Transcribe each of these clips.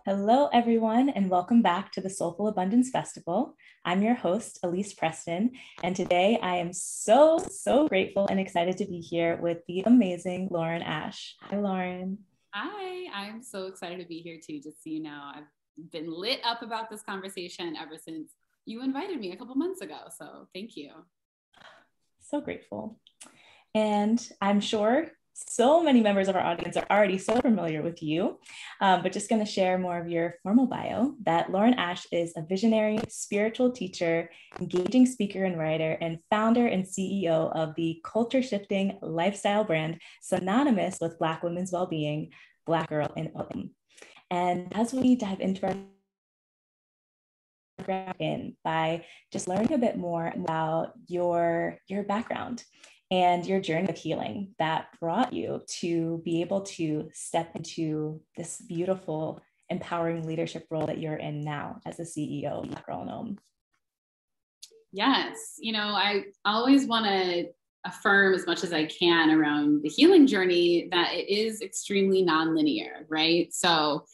Hello, everyone, and welcome back to the Soulful Abundance Festival. I'm your host, Elise Preston, and today I am so grateful and excited to be here with the amazing Lauren Ash. Hi, Lauren. Hi, I'm so excited to be here too. Just so you know, I've been lit up about this conversation ever since you invited me a couple months ago. So thank you. So grateful. And I'm sure so many members of our audience are already so familiar with you, but just going to share more of your formal bio, that Lauren Ash is a visionary spiritual teacher, engaging speaker and writer, and founder and CEO of the culture-shifting lifestyle brand synonymous with Black women's well-being, Black Girl in Own. And as we dive into our by just learning a bit more about your background and your journey of healing that brought you to be able to step into this beautiful, empowering leadership role that you're in now as the CEO of Black Girl in Own. Yes, you know, I always want to affirm as much as I can around the healing journey that it is extremely nonlinear, right? So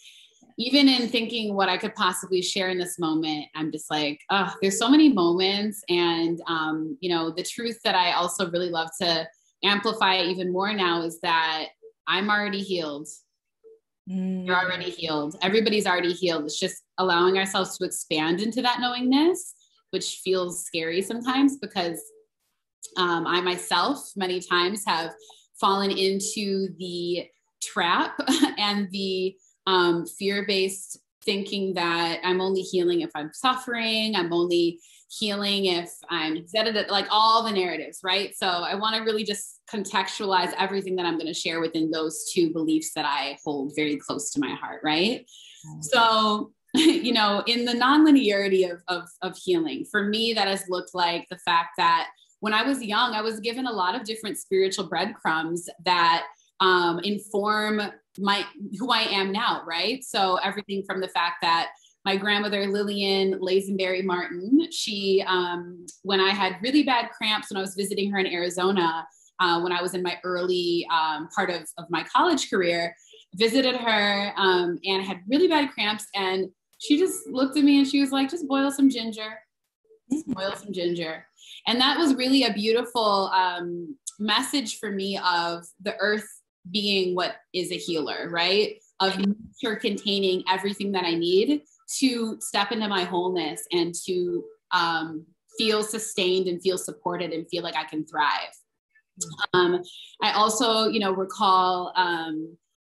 even in thinking what I could possibly share in this moment, I'm just like, oh, there's so many moments. And, you know, the truth that I also really love to amplify even more now is that I'm already healed. You're already healed. Everybody's already healed. It's just allowing ourselves to expand into that knowingness, which feels scary sometimes because I myself many times have fallen into the trap and the fear-based thinking that I'm only healing if I'm suffering, I'm only healing if I'm like all the narratives, right? So I want to really just contextualize everything that I'm going to share within those two beliefs that I hold very close to my heart, right? So, you know, in the nonlinearity of healing, for me, that has looked like the fact that when I was young, I was given a lot of different spiritual breadcrumbs that inform who I am now, right? So everything from the fact that my grandmother, Lillian Lazenberry Martin, she, when I had really bad cramps when I was visiting her in Arizona, when I was in my early part of my college career, visited her and had really bad cramps. And she just looked at me and she was like, just boil some ginger, just boil some ginger. And that was really a beautiful message for me of the earth being what is a healer, right? Of nature containing everything that I need to step into my wholeness and to feel sustained and feel supported and feel like I can thrive. I also, you know, recall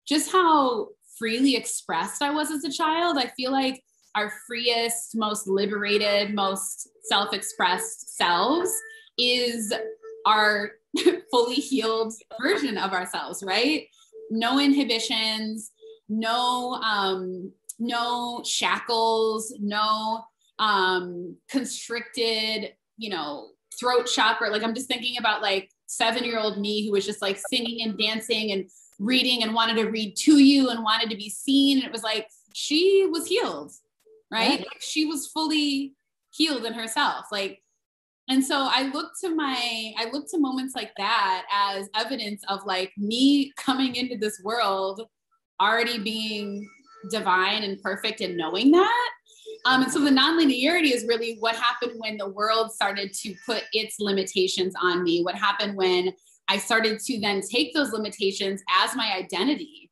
just how freely expressed I was as a child. I feel like our freest, most liberated, most self-expressed selves is our fully healed version of ourselves, right? No inhibitions, no shackles, no constricted, you know, throat chakra. Like I'm just thinking about like 7-year-old me who was just like singing and dancing and reading and wanted to read to you and wanted to be seen. And it was like, she was healed, right? Yeah. Like she was fully healed in herself. Like, and so I look to moments like that as evidence of like me coming into this world already being divine and perfect and knowing that. And so the nonlinearity is really what happened when the world started to put its limitations on me. What happened when I started to then take those limitations as my identity,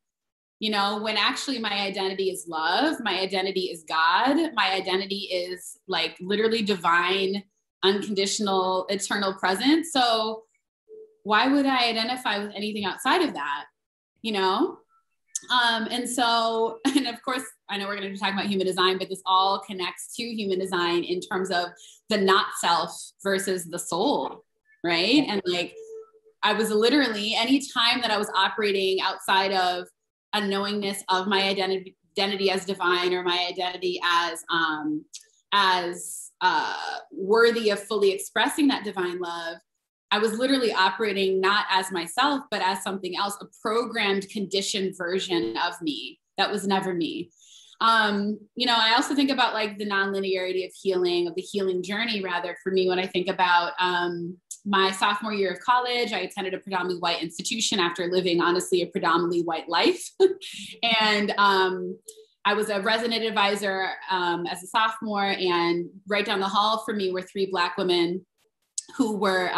you know, when actually my identity is love, my identity is God, my identity is like literally divine, unconditional, eternal presence. So why would I identify with anything outside of that, you know? And so, and of course, I know we're going to be talking about human design, but this all connects to human design in terms of the not self versus the soul, right? And like, I was literally, any time that I was operating outside of a knowingness of my identity as divine, or my identity as worthy of fully expressing that divine love, I was literally operating not as myself, but as something else, a programmed, conditioned version of me that was never me. I also think about like the non-linearity of healing, of the healing journey, rather, for me, when I think about my sophomore year of college. I attended a predominantly white institution after living, honestly, a predominantly white life. And I was a resident advisor as a sophomore, and right down the hall from me were 3 Black women who were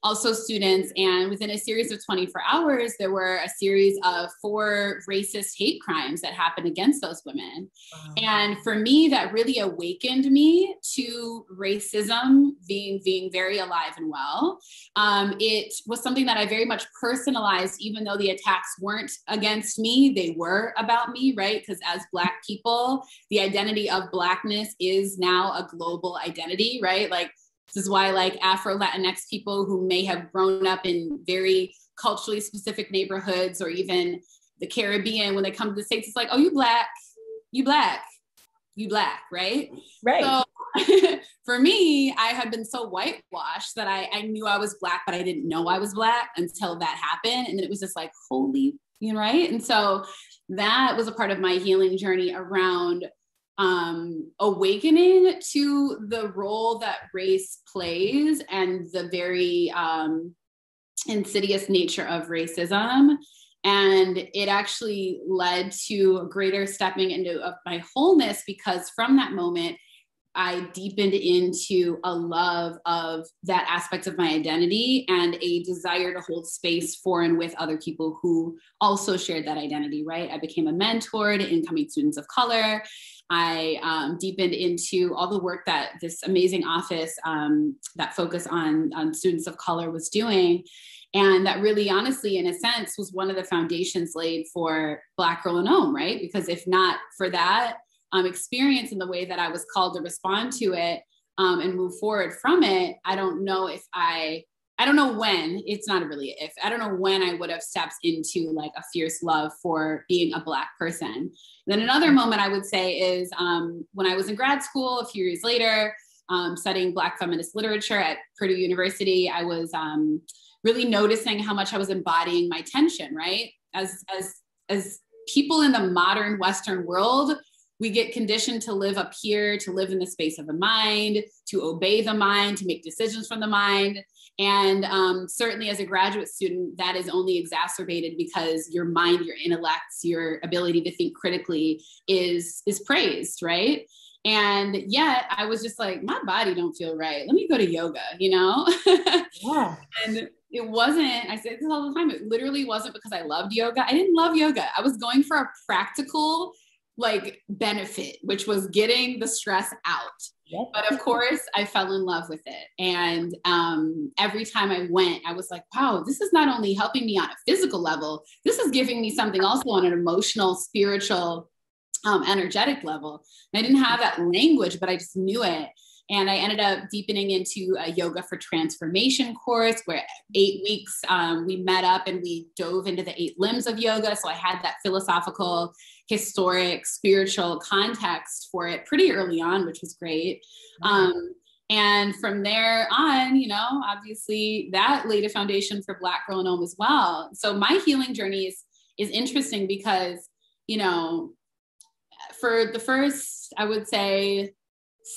also students. And within a series of 24 hours, there were a series of 4 racist hate crimes that happened against those women. Wow. And for me, that really awakened me to racism being very alive and well. It was something that I very much personalized, even though the attacks weren't against me, they were about me, right? Because as Black people, the identity of Blackness is now a global identity, right? Like, this is why like Afro Latinx people who may have grown up in very culturally specific neighborhoods, or even the Caribbean, when they come to the States, it's like, oh, you Black, right? Right. So for me, I had been so whitewashed that I knew I was Black, but I didn't know I was Black until that happened. And then it was just like, holy, right? And so that was a part of my healing journey around awakening to the role that race plays and the very insidious nature of racism. And it actually led to a greater stepping into of my wholeness, because from that moment, I deepened into a love of that aspect of my identity and a desire to hold space for and with other people who also shared that identity, right? I became a mentor to incoming students of color. I deepened into all the work that this amazing office that focus on students of color was doing. And that really, honestly, in a sense, was one of the foundations laid for Black Girl in Om, right? Because if not for that experience and the way that I was called to respond to it and move forward from it, I don't know when, it's not really if, I don't know when I would have stepped into like a fierce love for being a Black person. Then another moment I would say is when I was in grad school a few years later, studying Black feminist literature at Purdue University, I was really noticing how much I was embodying my tension, right? As people in the modern Western world, we get conditioned to live up here, to live in the space of the mind, to obey the mind, to make decisions from the mind. And certainly as a graduate student, that is only exacerbated because your mind, your intellect, your ability to think critically is praised, right? And yet I was just like, my body don't feel right. Let me go to yoga, Yeah. And it wasn't, I say this all the time, it literally wasn't because I loved yoga. I didn't love yoga. I was going for a practical benefit, which was getting the stress out. Yep. But of course I fell in love with it. And every time I went, I was like, wow, this is not only helping me on a physical level, this is giving me something also on an emotional, spiritual, energetic level. And I didn't have that language, but I just knew it. And I ended up deepening into a yoga for transformation course where 8 weeks we met up and we dove into the 8 limbs of yoga. So I had that philosophical, historic, spiritual context for it pretty early on, which was great. And from there on, obviously that laid a foundation for Black Girl in Om as well. So my healing journey is interesting because, for the first, I would say,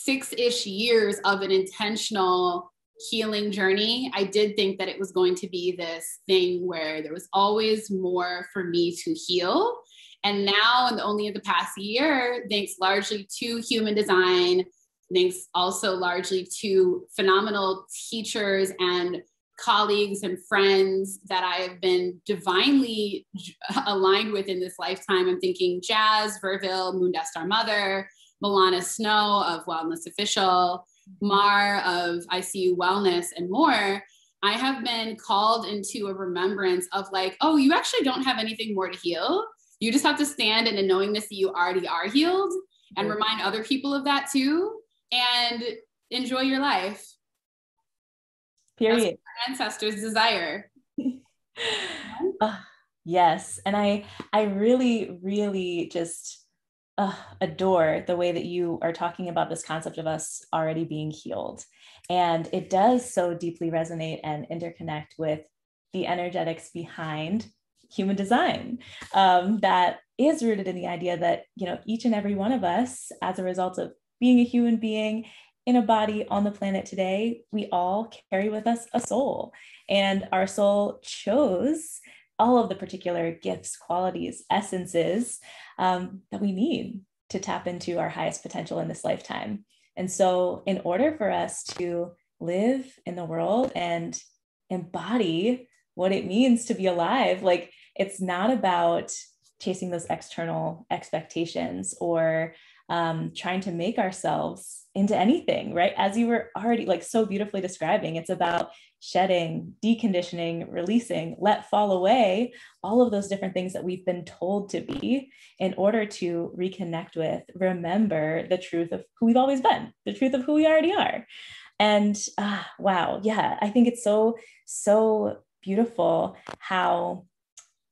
6-ish years of an intentional healing journey, I did think that it was going to be this thing where there was always more for me to heal. And now, and only in the past year, thanks largely to human design, thanks also largely to phenomenal teachers and colleagues and friends that I have been divinely aligned with in this lifetime. I'm thinking Jazz Verville, Moon Dust Our Mother, Milana Snow of Wellness Official, Mar of ICU Wellness, and more. I have been called into a remembrance of oh, you actually don't have anything more to heal. You just have to stand in a knowingness that you already are healed, and remind other people of that too, and enjoy your life. Period. That's what our ancestors desire. Yes. And I really, really just adore the way that you are talking about this concept of us already being healed. And it does so deeply resonate and interconnect with the energetics behind human design, that is rooted in the idea that, each and every one of us, as a result of being a human being in a body on the planet today, we all carry with us a soul. And our soul chose all of the particular gifts, qualities, essences that we need to tap into our highest potential in this lifetime. And so in order for us to live in the world and embody what it means to be alive, like, it's not about chasing those external expectations or trying to make ourselves into anything, right? As you were already like so beautifully describing, it's about shedding, deconditioning, releasing, let fall away, all of those different things that we've been told to be in order to reconnect with, remember the truth of who we've always been, the truth of who we already are. And wow, yeah, I think it's so, so beautiful how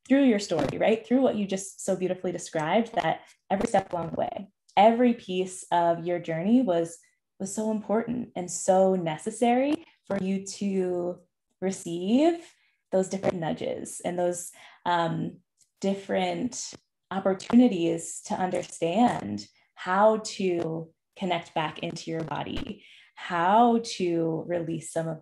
through your story, right? Through what you just so beautifully described, that every step along the way, every piece of your journey was so important and so necessary for you to receive those different nudges and those different opportunities to understand how to connect back into your body, how to release some of,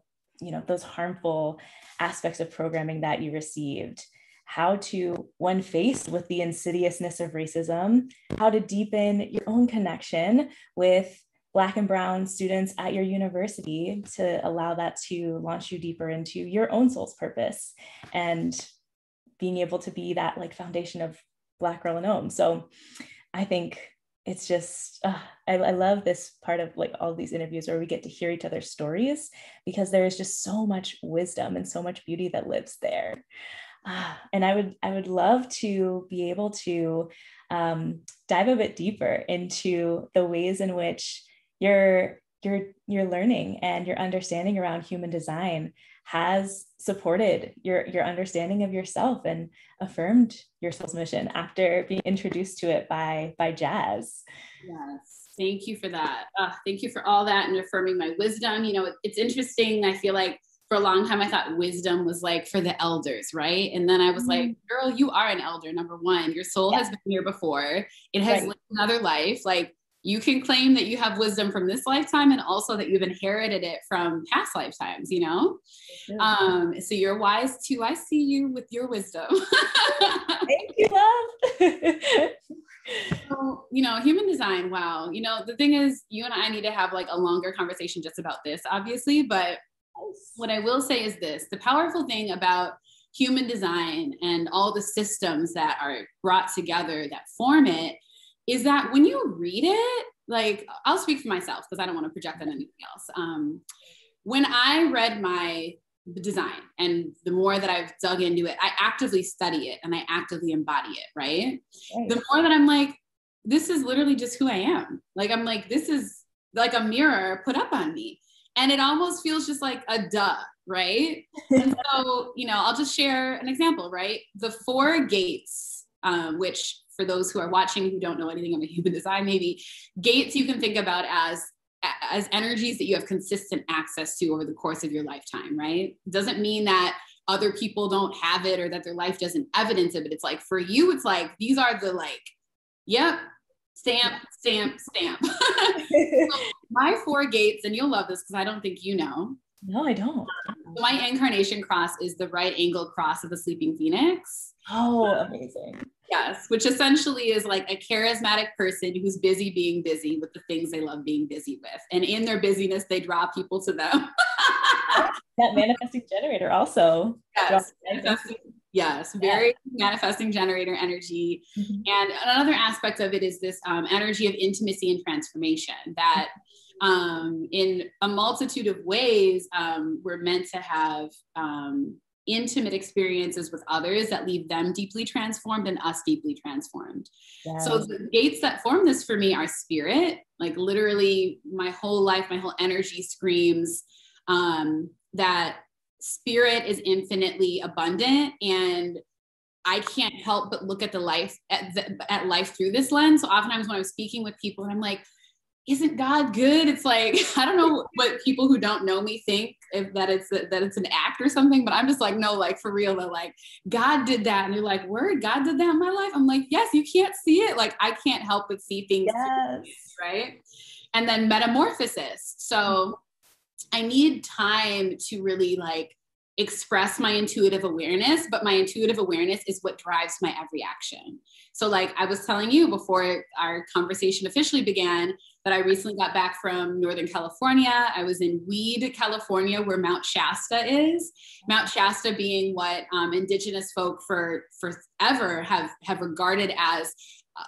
those harmful aspects of programming that you received, how to, when faced with the insidiousness of racism, how to deepen your own connection with Black and Brown students at your university to allow that to launch you deeper into your own soul's purpose and being able to be that like foundation of Black girl in Om. So I think it's just, I love this part of like all of these interviews where we get to hear each other's stories, because there is just so much wisdom and so much beauty that lives there. And I would love to be able to dive a bit deeper into the ways in which your learning and your understanding around human design has supported your understanding of yourself and affirmed your soul's mission after being introduced to it by Jazz. Yes, thank you for that. Thank you for all that and affirming my wisdom. It's interesting. I feel like for a long time, I thought wisdom was like for the elders, right? And then I was like, girl, you are an elder, number one. Your soul has been here before. It has lived another life. Like, you can claim that you have wisdom from this lifetime and also that you've inherited it from past lifetimes, So you're wise too. I see you with your wisdom. Thank you, love. So, human design, wow. The thing is, you and I need to have like a longer conversation just about this, obviously, but what I will say is this: the powerful thing about human design and all the systems that are brought together that form it is that when you read it, like, I'll speak for myself because I don't want to project on anything else. When I read my design, and the more that I've dug into it, I actively study it and I actively embody it, right? The more that I'm like, this is literally just who I am. Like, I'm like, this is like a mirror put up on me. And it almost feels just like a duh, right? And so, I'll just share an example, right? The 4 gates, which for those who are watching who don't know anything about human design, maybe gates you can think about as energies that you have consistent access to over the course of your lifetime, right? It doesn't mean that other people don't have it or that their life doesn't evidence it, but it's like, for you, it's like, these are the like, yep, stamp, stamp, stamp. So my 4 gates, and you'll love this because I don't think you know. No, I don't. My incarnation cross is the right angle cross of the sleeping phoenix. Oh, amazing. Yes, which essentially is like a charismatic person who's busy being busy with the things they love being busy with. And in their busyness, they draw people to them. That manifesting generator also. Yes, very manifesting generator energy. Mm-hmm. And another aspect of it is this energy of intimacy and transformation that in a multitude of ways, we're meant to have intimate experiences with others that leave them deeply transformed and us deeply transformed. Yes. So the gates that form this for me are spirit. Like, literally my whole life, my whole energy screams that spirit is infinitely abundant, and I can't help but look at the life at life through this lens. So oftentimes when I'm speaking with people and I'm like, isn't God good? It's like, I don't know what people who don't know me think, if that it's an act or something, but I'm just like, no, like for real, they're like, God did that. And you're like, word, God did that in my life? I'm like, yes, you can't see it. Like, I can't help but see things, Yes. right? And then metamorphosis. So I need time to really like express my intuitive awareness, but my intuitive awareness is what drives my every action. So like I was telling you before our conversation officially began, that I recently got back from Northern California. I was in Weed, California, where Mount Shasta is. Mount Shasta being what Indigenous folk for forever have regarded as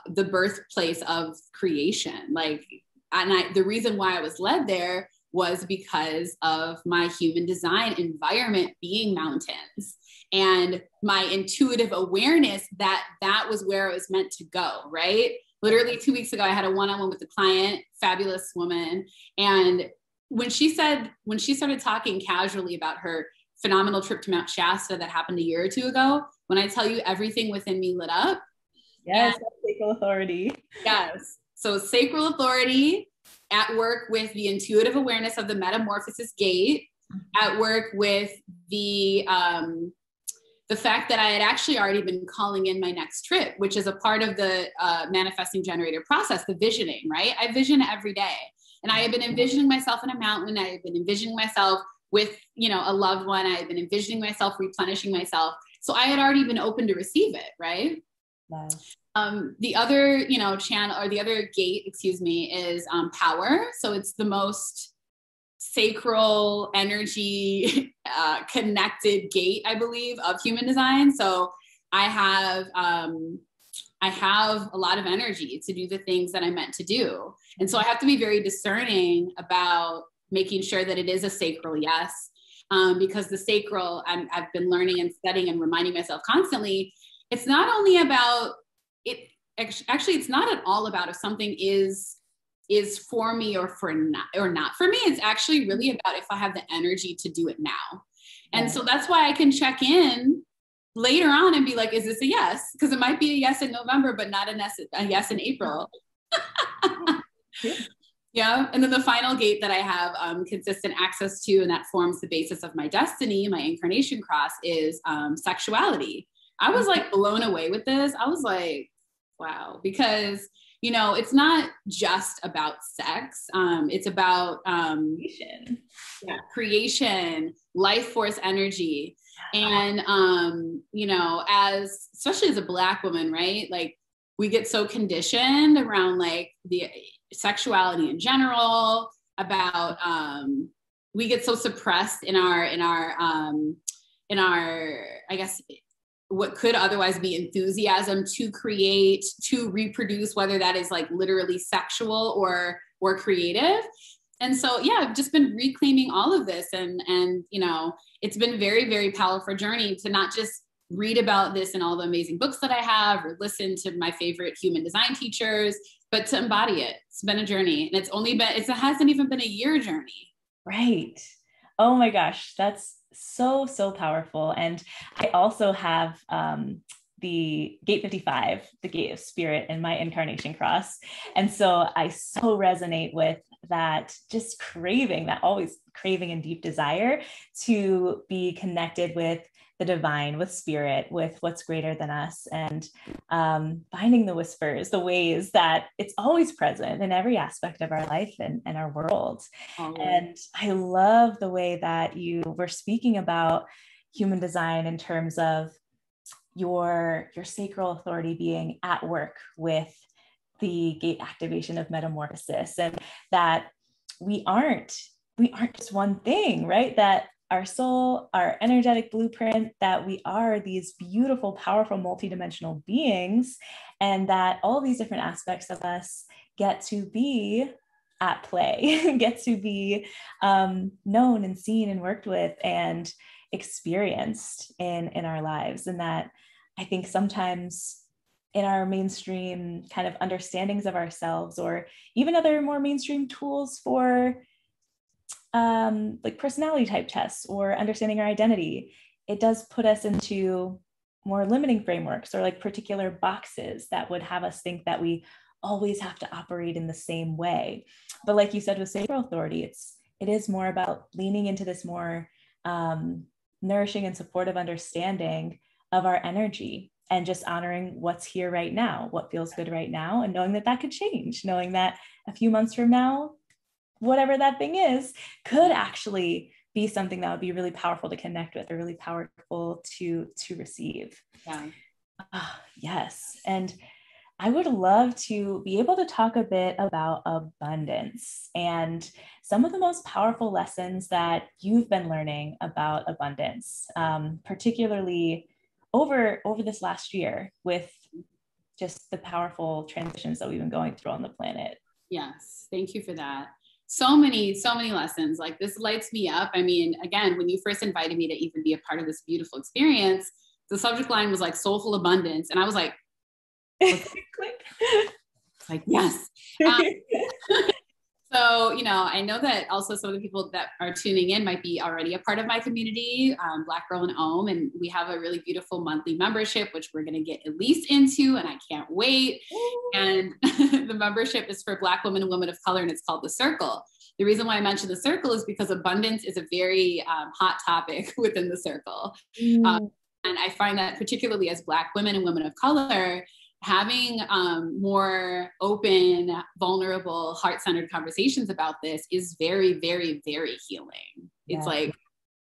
the birthplace of creation. Like, and the reason why I was led there was because of my human design environment being mountains and my intuitive awareness that that was where it was meant to go, right? Literally 2 weeks ago, I had a one-on-one with a client, fabulous woman. And when she started talking casually about her phenomenal trip to Mount Shasta that happened a year or two ago, when I tell you everything within me lit up. Yes, sacral authority. Yes. So sacral authority, at work with the intuitive awareness of the metamorphosis gate, at work with the fact that I had actually already been calling in my next trip, which is a part of the manifesting generator process, the visioning, right? I vision every day. And I have been envisioning myself in a mountain. I have been envisioning myself with, a loved one. I had been envisioning myself replenishing myself. So I had already been open to receive it, right? Nice. The other, channel, or the other gate, is power. So it's the most sacral energy connected gate, I believe, of human design. So I have a lot of energy to do the things that I'm meant to do. And so I have to be very discerning about making sure that it is a sacral yes, because the sacral, I've been learning and studying and reminding myself constantly, it's not only about it. Actually, it's not at all about if something is for me or not for me. It's actually really about if I have the energy to do it now. And so that's why I can check in later on and be like, is this a yes? Because it might be a yes in November, but not a yes in April. Yeah. And then the final gate that I have consistent access to, and that forms the basis of my destiny, my incarnation cross, is sexuality. I was like blown away with this. I was like, wow, because it's not just about sex. It's about creation, life force energy. And, especially as a Black woman, right? Like we get so conditioned around like the sexuality in general, about, we get so suppressed in our, I guess, what could otherwise be enthusiasm to create, to reproduce, whether that is like literally sexual or creative. And so, yeah, I've just been reclaiming all of this. And it's been very, very powerful journey to not just read about this in all the amazing books that I have, or listen to my favorite human design teachers, but to embody it. It's been a journey, and it hasn't even been a year journey. Right. Oh my gosh. That's so, so powerful. And I also have the gate 55, the gate of spirit, in my incarnation cross. And so I so resonate with that, just craving, that always craving and deep desire to be connected with the divine, with spirit, with what's greater than us, and finding the whispers, the ways that it's always present in every aspect of our life and our world. And I love the way that you were speaking about human design in terms of your sacral authority being at work with the gate activation of metamorphosis, and that we aren't just one thing, right? That our soul, our energetic blueprint, that we are these beautiful, powerful, multidimensional beings, and that all these different aspects of us get to be at play, get to be known and seen and worked with and experienced in our lives. And that I think sometimes in our mainstream kind of understandings of ourselves, or even other more mainstream tools for like personality type tests or understanding our identity, it does put us into more limiting frameworks or like particular boxes that would have us think that we always have to operate in the same way. But like you said with sacral authority, it is more about leaning into this more nourishing and supportive understanding of our energy, and just honoring what's here right now, what feels good right now, and knowing that that could change, knowing that a few months from now, whatever that thing is, could actually be something that would be really powerful to connect with, or really powerful to receive. Yeah. Yes. And I would love to be able to talk a bit about abundance and some of the most powerful lessons that you've been learning about abundance, particularly over this last year, with just the powerful transitions that we've been going through on the planet. Yes. Thank you for that. So many lessons. Like, this lights me up. I mean, again, when you first invited me to even be a part of this beautiful experience, the subject line was like soulful abundance. And I was like, like, yes. So, I know that also some of the people that are tuning in might be already a part of my community, Black Girl and Om, and we have a really beautiful monthly membership, which we're going to get Elise into, and I can't wait. And the membership is for Black women and women of color, and it's called The Circle. The reason why I mentioned The Circle is because abundance is a very hot topic within The Circle. And I find that particularly as Black women and women of color, having more open, vulnerable, heart-centered conversations about this is very, very, very healing. Yeah. It's like,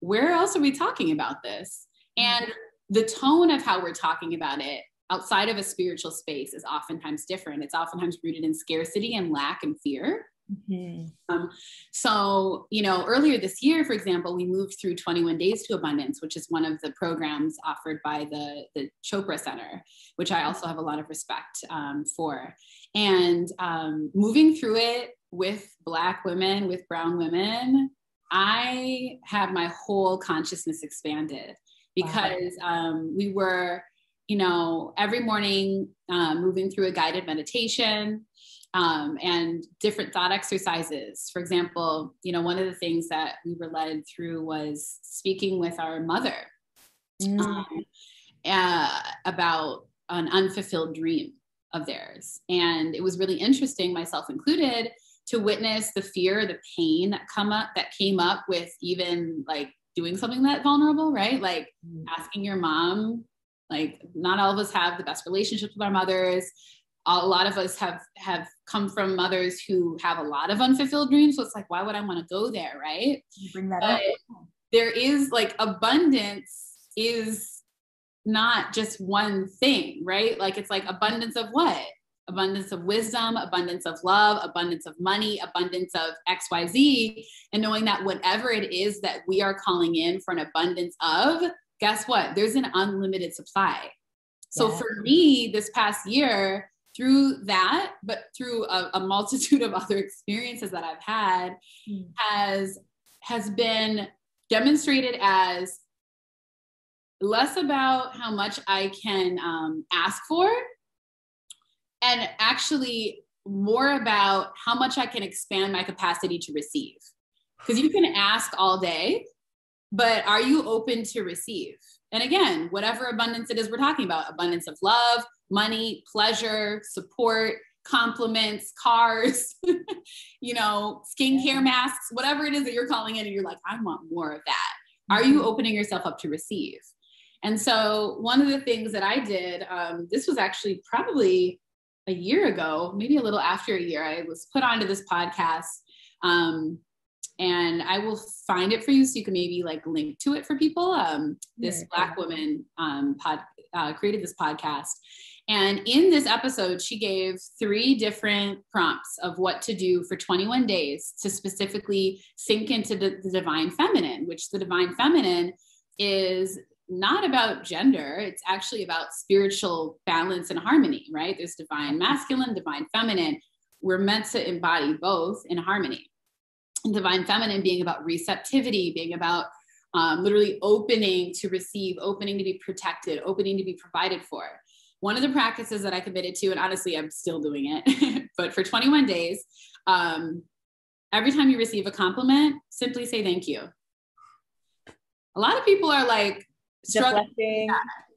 where else are we talking about this? And the tone of how we're talking about it outside of a spiritual space is oftentimes different. It's oftentimes rooted in scarcity and lack and fear. Mm-hmm. So, earlier this year, for example, we moved through 21 Days to Abundance, which is one of the programs offered by the Chopra Center, which I also have a lot of respect for. And moving through it with Black women, with brown women, I had my whole consciousness expanded, because we were, every morning moving through a guided meditation, and different thought exercises. For example, one of the things that we were led through was speaking with our mother about an unfulfilled dream of theirs. And it was really interesting, myself included, to witness the fear, the pain that came up with even like doing something that vulnerable, right? Like asking your mom, like, not all of us have the best relationships with our mothers. A lot of us have come from mothers who have a lot of unfulfilled dreams. So it's like, why would I want to go there? Right. You bring that up. There is like, abundance is not just one thing, right? Like, it's like abundance of what? Abundance of wisdom, abundance of love, abundance of money, abundance of XYZ. And knowing that whatever it is that we are calling in for an abundance of, guess what? There's an unlimited supply. So for me, this past year, through that, but through a multitude of other experiences that I've had, has been demonstrated as less about how much I can ask for, and actually more about how much I can expand my capacity to receive. Because you can ask all day, but are you open to receive? And again, whatever abundance it is we're talking about, abundance of love, money, pleasure, support, compliments, cars, skincare masks, whatever it is that you're calling in and you're like, I want more of that. Are you opening yourself up to receive? And so one of the things that I did, this was actually probably a year ago, maybe a little after a year, I was put onto this podcast, and I will find it for you so you can maybe like link to it for people. This Black woman created this podcast. And in this episode, she gave 3 different prompts of what to do for 21 days to specifically sink into the divine feminine, which the divine feminine is not about gender. It's actually about spiritual balance and harmony, right? There's divine masculine, divine feminine. We're meant to embody both in harmony. And divine feminine being about receptivity, being about literally opening to receive, opening to be protected, opening to be provided for. One of the practices that I committed to, and honestly, I'm still doing it, but for 21 days, every time you receive a compliment, simply say thank you. A lot of people are like struggling.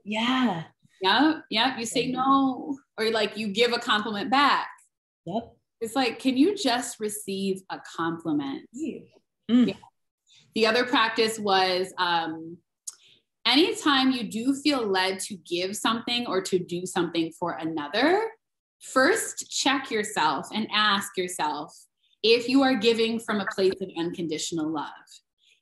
Yeah. Yep. You say no, or like you give a compliment back. Yep. It's like, can you just receive a compliment? Mm. Yeah. The other practice was anytime you do feel led to give something or to do something for another, first check yourself and ask yourself if you are giving from a place of unconditional love.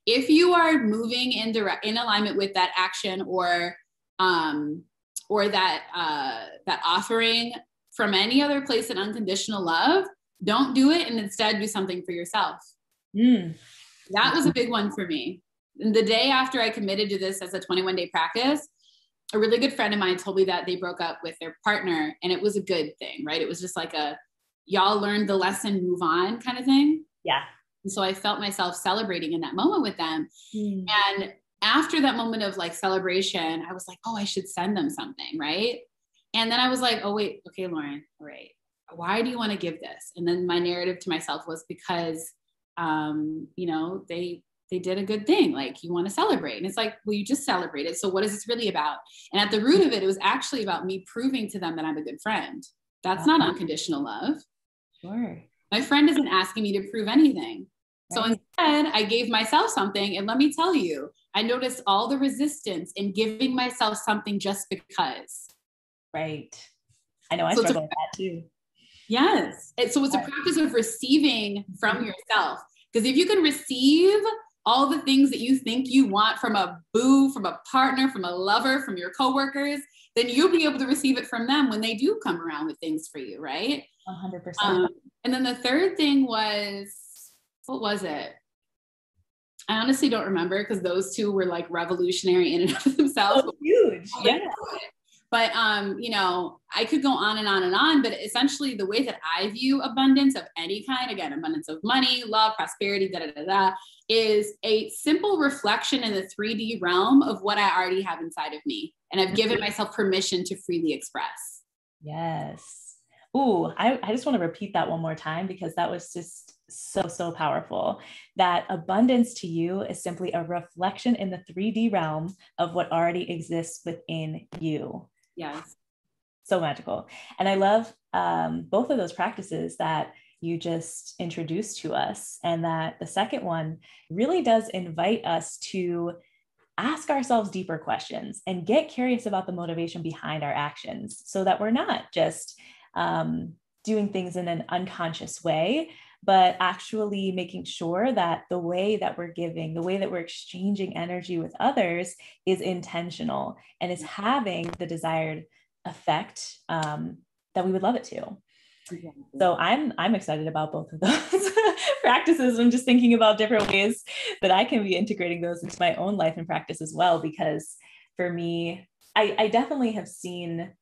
If you are moving in alignment with that action or that offering from any other place of unconditional love, don't do it, and instead do something for yourself. That was a big one for me. And the day after I committed to this as a 21-day practice, a really good friend of mine told me that they broke up with their partner, and it was a good thing, right? It was just like y'all learned the lesson, move on kind of thing. Yeah. And so I felt myself celebrating in that moment with them. And after that moment of like celebration, I was like, oh, I should send them something, right? And then I was like, oh, wait, okay, Lauren, all right. Why do you want to give this? And then my narrative to myself was because, they did a good thing. Like, you want to celebrate. And it's like, well, you just celebrated. So what is this really about? And at the root of it, it was actually about me proving to them that I'm a good friend. That's not unconditional love. Sure. My friend isn't asking me to prove anything. So instead, I gave myself something. And let me tell you, I noticed all the resistance in giving myself something just because. Right. I know I struggle with that too. Yes. So it's a practice of receiving from yourself. Because if you can receive all the things that you think you want from a boo, from a partner, from a lover, from your coworkers, then you'll be able to receive it from them when they do come around with things for you, right? 100%. And then the third thing was, what was it? I honestly don't remember, because those two were like revolutionary in and of themselves. Oh, huge. Yeah. But, I could go on and on and on, but essentially the way that I view abundance of any kind, again, abundance of money, love, prosperity, is a simple reflection in the 3D realm of what I already have inside of me. And I've given myself permission to freely express. Yes. Ooh, I just want to repeat that one more time, because that was just so powerful. That abundance to you is simply a reflection in the 3D realm of what already exists within you. Yes. So magical. And I love both of those practices that you just introduced to us. And that the second one really does invite us to ask ourselves deeper questions and get curious about the motivation behind our actions, so that we're not just doing things in an unconscious way, but actually making sure that the way that we're giving, the way that we're exchanging energy with others is intentional and is having the desired effect that we would love it to. Exactly. So I'm excited about both of those practices. I'm just thinking about different ways that I can be integrating those into my own life and practice as well, because for me, I definitely have seen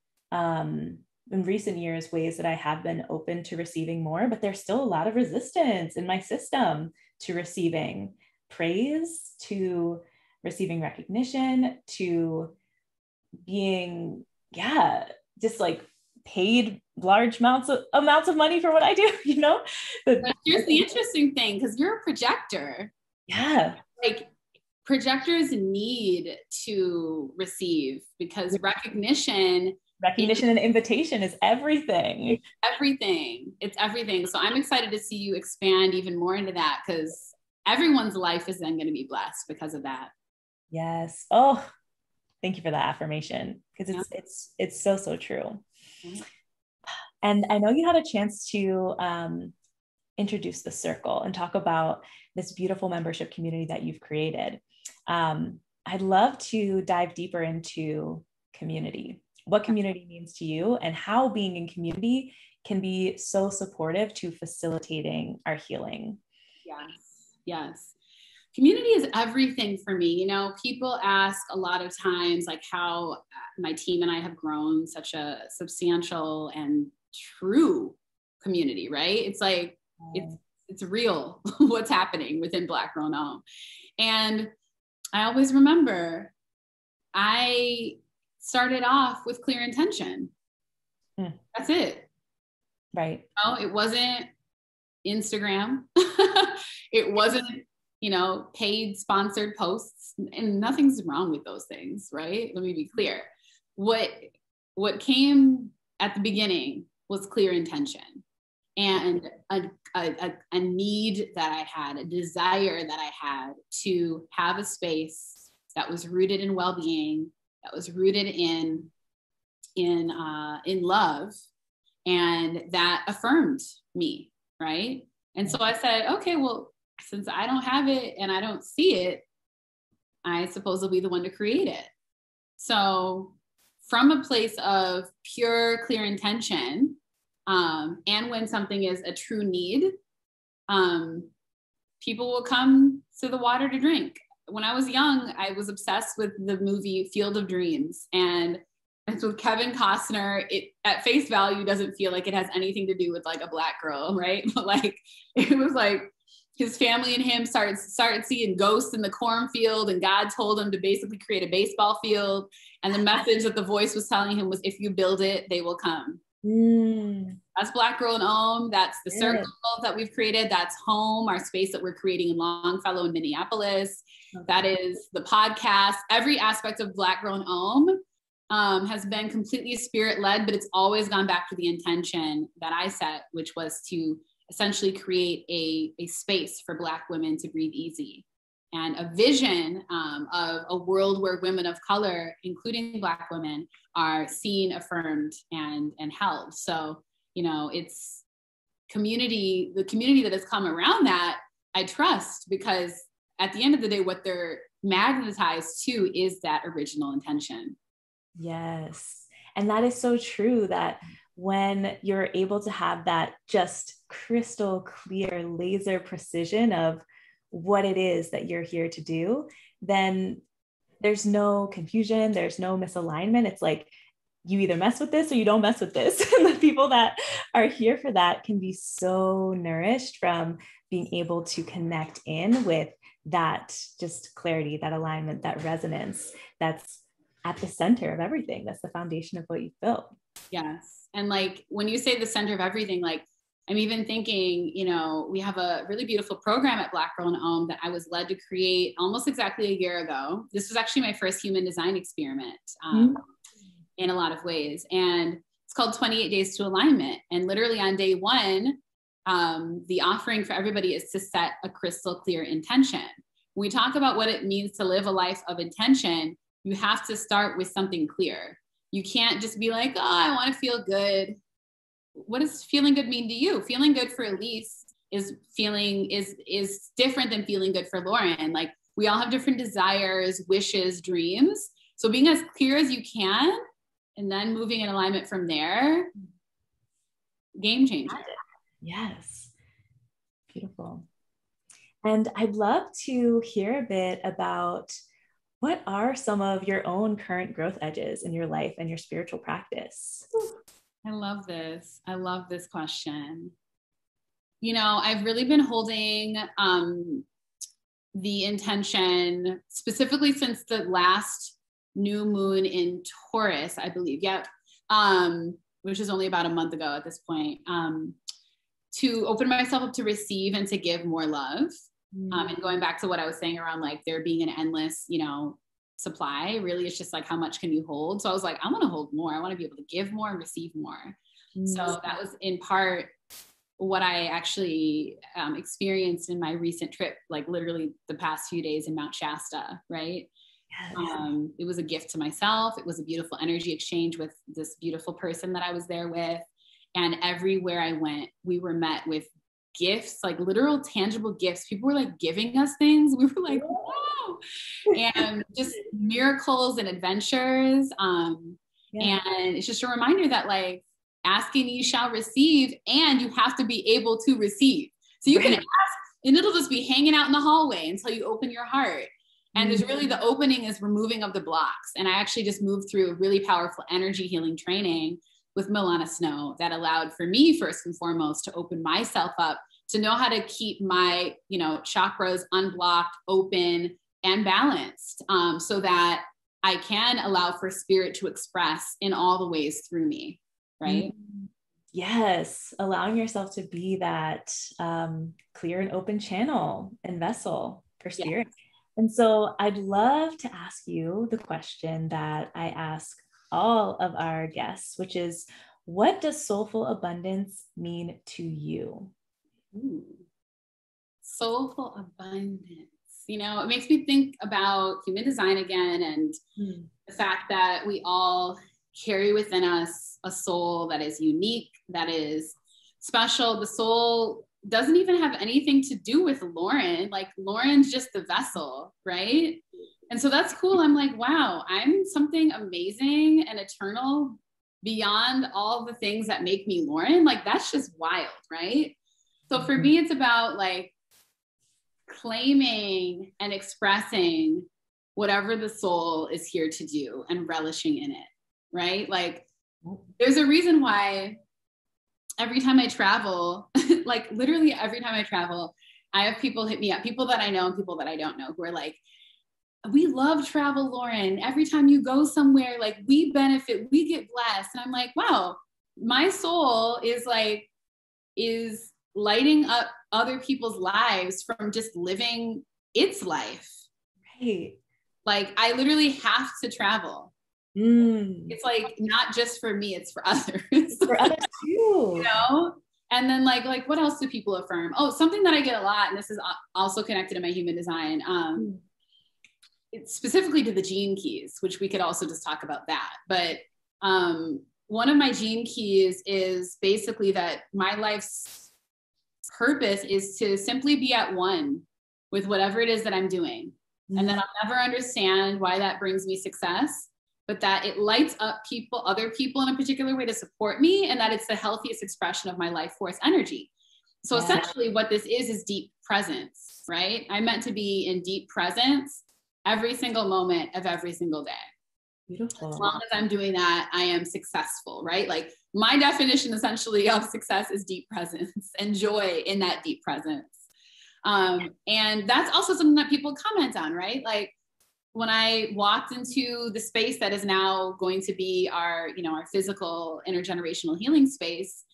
in recent years ways that I have been open to receiving more, but there's still a lot of resistance in my system to receiving praise, to receiving recognition, to being, just like paid large amounts of money for what I do, But here's the interesting thing, because you're a projector. Yeah. Like, projectors need to receive, because recognition and invitation is everything. It's everything. So I'm excited to see you expand even more into that, because everyone's life is then going to be blessed because of that. Yes. Oh, thank you for that affirmation, because it's so true. Yeah. And I know you had a chance to introduce the circle and talk about this beautiful membership community that you've created. I'd love to dive deeper into community, what community means to you, and how being in community can be so supportive to facilitating our healing. Yes. Community is everything for me. People ask a lot of times, like, how my team and I have grown such a substantial and true community, right? It's like, it's real what's happening within Black Girl No. And I always remember I started off with clear intention. That's it. Right. It wasn't Instagram. It wasn't, paid sponsored posts, and nothing's wrong with those things, right? Let me be clear. What came at the beginning was clear intention. and a need that I had, a desire that I had to have a space that was rooted in well-being, that was rooted in love, and that affirmed me, right? And so I said, okay, well, since I don't have it and I don't see it, I suppose I'll be the one to create it. So from a place of pure, clear intention, and when something is a true need, people will come to the water to drink. When I was young, I was obsessed with the movie Field of Dreams, and it's with Kevin Costner. It at face value doesn't feel like it has anything to do with like a Black girl, right? But like it was like his family and him started seeing ghosts in the cornfield, and God told him to basically create a baseball field. And the message that the voice was telling him was, if you build it, they will come. That's Black Girl in Om. That's the circle that we've created. That's home, our space that we're creating in Longfellow in Minneapolis. That is the podcast. Every aspect of Black Girl in Om has been completely spirit-led, but it's always gone back to the intention that I set, which was to essentially create a space for Black women to breathe easy, and a vision of a world where women of color, including Black women, are seen, affirmed, and held. So, you know, it's community, the community that has come around that, I trust, because at the end of the day, what they're magnetized to is that original intention. Yes. And that is so true, that when you're able to have that just crystal clear laser precision of what it is that you're here to do, then there's no confusion, there's no misalignment. It's like you either mess with this or you don't mess with this. And the people that are here for that can be so nourished from being able to connect in with that just clarity, that alignment, that resonance that's at the center of everything. That's the foundation of what you've built. Yes. And like, when you say the center of everything, like, I'm even thinking, you know, we have a really beautiful program at Black Girl in Om that I was led to create almost exactly a year ago. This was actually my first human design experiment in a lot of ways. And it's called 28 Days to Alignment. And literally on day one, the offering for everybody is to set a crystal clear intention. When we talk about what it means to live a life of intention, you have to start with something clear. You can't just be like, oh, I want to feel good. What does feeling good mean to you? Feeling good for Elise is different than feeling good for Lauren. Like, we all have different desires, wishes, dreams. So being as clear as you can, and then moving in alignment from there, game changer. Yes. Beautiful. And I'd love to hear a bit about, what are some of your own current growth edges in your life and your spiritual practice? I love this. I love this question. You know, I've really been holding the intention, specifically since the last new moon in Taurus, I believe. Yep. Which is only about a month ago at this point, to open myself up to receive and to give more love. And going back to what I was saying around like there being an endless, you know, supply, really it's just like, how much can you hold? So I was like, I want to hold more. I want to be able to give more and receive more. So that was in part what I actually experienced in my recent trip, like literally the past few days in Mount Shasta, right? Yes. It was a gift to myself. It was a beautiful energy exchange with this beautiful person that I was there with. And everywhere I went, we were met with gifts, like literal tangible gifts. People were like giving us things. We were like, whoa. And just miracles and adventures. And it's just a reminder that like, asking you shall receive, and you have to be able to receive. So you can ask and it'll just be hanging out in the hallway until you open your heart. And there's really, the opening is removing of the blocks. And I actually just moved through a really powerful energy healing training with Milana Snow that allowed for me, first and foremost, to open myself up, to know how to keep my, you know, chakras unblocked, open, and balanced, so that I can allow for spirit to express in all the ways through me. Right? Yes. Allowing yourself to be that clear and open channel and vessel for spirit. Yes. And so I'd love to ask you the question that I ask all of our guests, which is, what does soulful abundance mean to you? Ooh. Soulful abundance. You know, it makes me think about human design again, and the fact that we all carry within us a soul that is unique, that is special. The soul doesn't even have anything to do with Lauren. Like, Lauren's just the vessel, right? And so that's cool. I'm like, wow, I'm something amazing and eternal beyond all the things that make me Lauren. Like, that's just wild, right? So for me, it's about like claiming and expressing whatever the soul is here to do and relishing in it, right? Like, there's a reason why every time I travel, like literally every time I travel, I have people hit me up, people that I know and people that I don't know, who are like, we love travel, Lauren. Every time you go somewhere, like, we benefit, we get blessed. And I'm like, wow, my soul is lighting up other people's lives from just living its life. Right. Like, I literally have to travel. It's like, not just for me, it's for others. For others too. You know? And then like, what else do people affirm? Oh, something that I get a lot, and this is also connected to my human design. It's specifically to the gene keys, which we could also just talk about that. But one of my gene keys is basically that my life's purpose is to simply be at one with whatever it is that I'm doing. And then I'll never understand why that brings me success, but that it lights up other people in a particular way to support me, and that it's the healthiest expression of my life force energy. So essentially what this is deep presence, right? I'm meant to be in deep presence every single moment of every single day. Beautiful. As long as I'm doing that, I am successful, right? Like, my definition essentially of success is deep presence and joy in that deep presence. And that's also something that people comment on, right? Like, when I walked into the space that is now going to be our physical intergenerational healing space,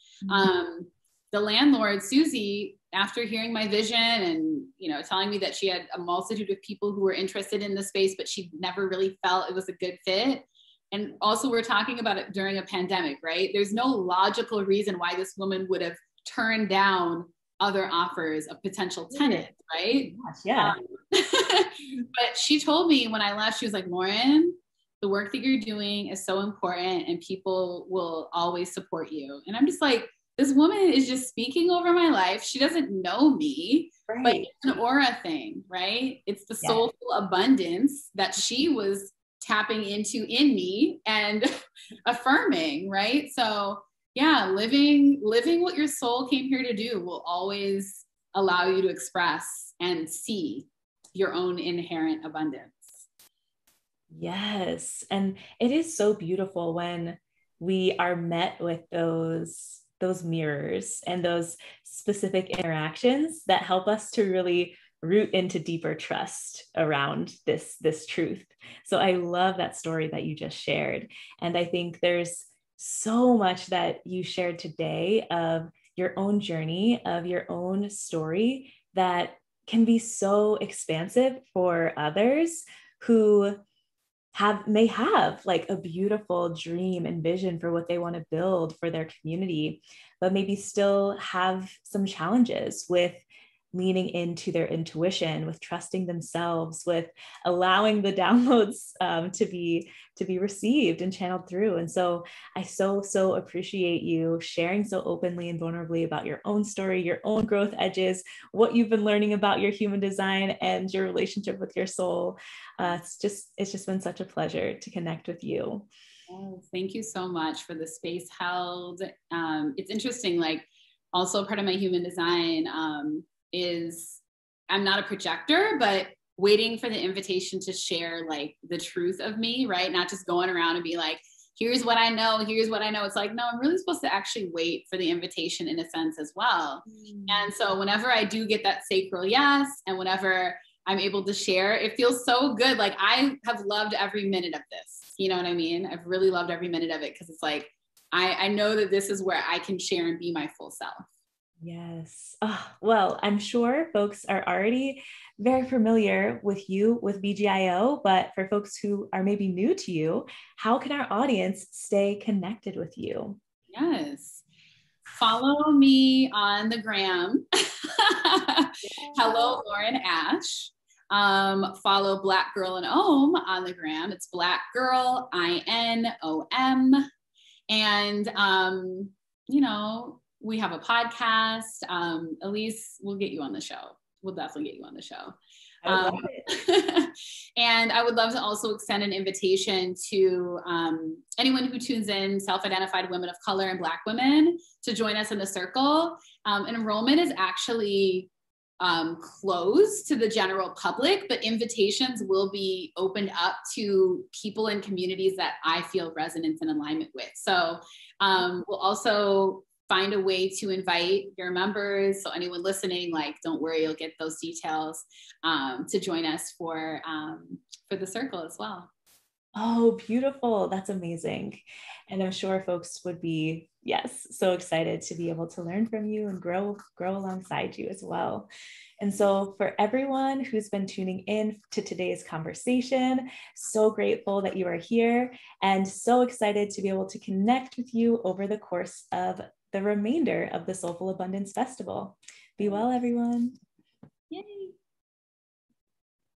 the landlord, Susie, after hearing my vision and, telling me that she had a multitude of people who were interested in the space, but she never really felt it was a good fit. And also, we're talking about it during a pandemic, right? There's no logical reason why this woman would have turned down other offers of potential tenants, right? Yeah. But she told me when I left, she was like, Lauren, the work that you're doing is so important and people will always support you. And I'm just like, this woman is just speaking over my life. She doesn't know me, but it's an aura thing, right? It's the soulful abundance that she was tapping into in me and affirming, right? So yeah, living what your soul came here to do will always allow you to express and see your own inherent abundance. Yes. And it is so beautiful when we are met with those mirrors and those specific interactions that help us to really root into deeper trust around this truth. So I love that story that you just shared. And I think there's so much that you shared today of your own journey, of your own story, that can be so expansive for others who may have like a beautiful dream and vision for what they want to build for their community, but maybe still have some challenges with leaning into their intuition, with trusting themselves, with allowing the downloads to be received and channeled through. And so I so appreciate you sharing so openly and vulnerably about your own story, your own growth edges, what you've been learning about your human design and your relationship with your soul. It's just been such a pleasure to connect with you. Oh, thank you so much for the space held. It's interesting, like, also part of my human design is I'm not a projector, but waiting for the invitation to share like the truth of me, right? Not just going around and be like, here's what I know. It's like, no, I'm really supposed to actually wait for the invitation in a sense as well. And so whenever I do get that sacral yes, and whenever I'm able to share, it feels so good. Like, I have loved every minute of this. You know what I mean? I've really loved every minute of it, because it's like, I know that this is where I can share and be my full self. Yes. Oh, well, I'm sure folks are already very familiar with you with BGIO, but for folks who are maybe new to you, how can our audience stay connected with you? Yes. Follow me on the gram. Hello, Lauren Ash. Follow Black Girl in Om on the gram. It's Black Girl, INOM. And, you know, we have a podcast. Elise, we'll get you on the show. We'll definitely get you on the show. And I would love to also extend an invitation to anyone who tunes in, self-identified women of color and Black women, to join us in the circle. Enrollment is actually closed to the general public, but invitations will be opened up to people in communities that I feel resonance and alignment with. So we'll also find a way to invite your members. So anyone listening, like, don't worry, you'll get those details to join us for the circle as well. Oh, beautiful. That's amazing. And I'm sure folks would be, yes, so excited to be able to learn from you and grow alongside you as well. And so for everyone who's been tuning in to today's conversation, so grateful that you are here and so excited to be able to connect with you over the course of the remainder of the Soulful Abundance Festival. Be well, everyone. Yay.